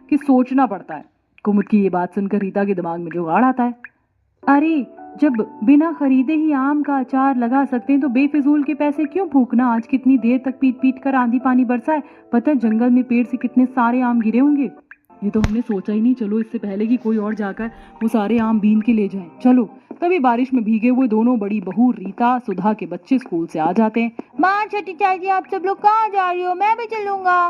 कि सोचना पड़ता है। कुमुद की ये बात सुनकर रीता के दिमाग में जुगाड़ आता है। अरे, जब बिना खरीदे ही आम का अचार लगा सकते हैं तो बेफिजूल के पैसे क्यों फूकना। आज कितनी देर तक पीट पीट कर आंधी पानी बरसा है। पता है जंगल में पेड़ से कितने सारे आम गिरे होंगे। ये तो हमने सोचा ही नहीं। चलो इससे पहले कि कोई और जाकर वो सारे आम बीन के ले जाए। चलो। तभी बारिश में भीगे हुए दोनों बड़ी बहू रीता सुधा के बच्चे स्कूल से आ जाते हैं। माँ, छोटी चाची, आप सब लोग कहाँ जा रही हो? मैं भी चलूंगा।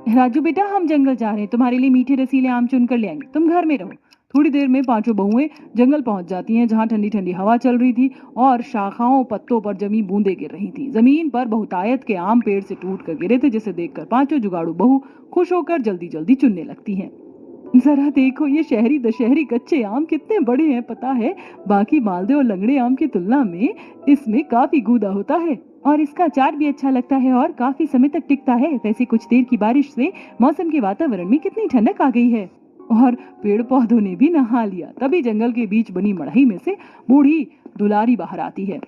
राजू बेटा, हम जंगल जा रहे हैं, तुम्हारे लिए मीठे रसीले आम चुन कर ले आएंगे, तुम घर में रहो। थोड़ी देर में पांचों बहुएं जंगल पहुंच जाती हैं, जहां ठंडी ठंडी हवा चल रही थी और शाखाओं पत्तों पर जमी बूंदें गिर रही थी। जमीन पर बहुतायत के आम पेड़ से टूट कर गिरे थे, जिसे देखकर पांचों जुगाड़ू बहू खुश होकर जल्दी जल्दी चुनने लगती हैं। जरा देखो, ये शहरी दशहरी कच्चे आम कितने बड़े हैं। पता है, बाकी मालदे और लंगड़े आम की तुलना में इसमें काफी गूदा होता है और इसका अचार भी अच्छा लगता है और काफी समय तक टिकता है। वैसे कुछ देर की बारिश से मौसम के वातावरण में कितनी ठंडक आ गई है और पेड़ पौधों ने भी नहा लिया। तभी जंगल के बीच बनी मड़ई में से बूढ़ी दुलारी बाहर आती है।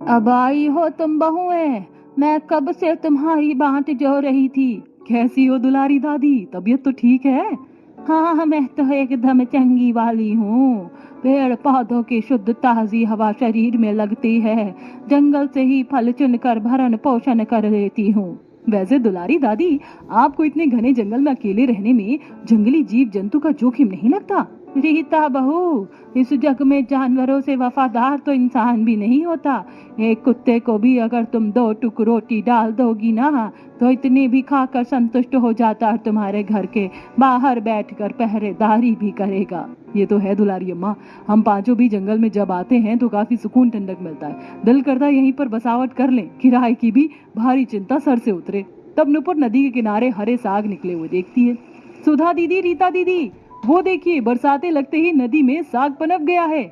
अब आई हो तुम बहुएं, मैं कब से तुम्हारी बात जो रही थी। कैसी हो दुलारी दादी, तबीयत तो ठीक है? हाँ, मैं तो एकदम चंगी वाली हूँ। पेड़ पौधों की शुद्ध ताजी हवा शरीर में लगती है। जंगल से ही फल चुनकर भरण पोषण कर लेती हूँ। वैसे दुलारी दादी, आपको इतने घने जंगल में अकेले रहने में जंगली जीव जंतु का जोखिम नहीं लगता? रीता बहू, इस जग में जानवरों से वफादार तो इंसान भी नहीं होता। एक कुत्ते को भी अगर तुम 2 टुक रोटी डाल दोगी ना, तो इतनी भी खाकर संतुष्ट हो जाता और तुम्हारे घर के बाहर बैठकर पहरेदारी भी करेगा। ये तो है दुलारी अम्मा, हम पांचों भी जंगल में जब आते हैं तो काफी सुकून ठंडक मिलता है। दिल करता है यहीं पर बसावट कर लें, किराए की भी भारी चिंता सर से उतरे। तब नुपुर नदी के किनारे हरे साग निकले हुए देखती है। सुधा दीदी, रीता दीदी, वो देखिए, बरसाते लगते ही नदी में साग पनप गया है।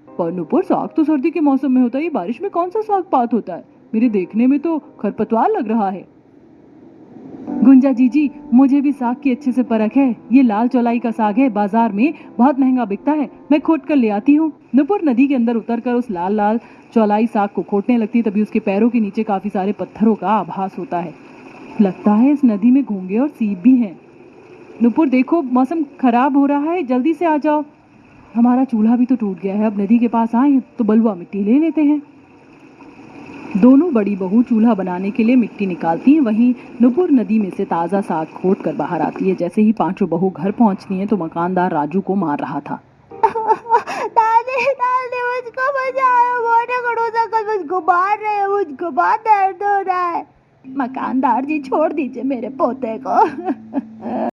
पर नुपुर, साग तो सर्दी के मौसम में होता है, बारिश में कौन सा साग पात होता है? मेरे देखने में तो खरपतवार लग रहा है। गुंजा जीजी, मुझे भी साग की अच्छे से परख है। ये लाल चौलाई का साग है, बाजार में बहुत महंगा बिकता है, मैं खोट कर ले आती हूँ। नुपुर नदी के अंदर उतरकर उस लाल लाल चौलाई साग को खोटने लगती है। तभी उसके पैरों के नीचे काफी सारे पत्थरों का आभास होता है। लगता है इस नदी में घोंगे और सीप भी हैं। नुपुर देखो, मौसम खराब हो रहा है, जल्दी से आ जाओ। हमारा चूल्हा भी तो टूट गया है, अब नदी के पास आए तो बलुआ मिट्टी ले लेते हैं। दोनों बड़ी बहू चूल्हा बनाने के लिए मिट्टी निकालती हैं, वहीं नुपुर नदी में से ताजा साग खोद कर बाहर आती है। जैसे ही पांचों बहू घर पहुंचती हैं तो मकानदार राजू को मार रहा था। दादी दादी, मुझको बचाओ, मोटे खड़ूस अंकल मुझको मार रहे हैं, मुझको बहुत दर्द हो रहा है। मकानदार जी, छोड़ दीजिए मेरे पोते को।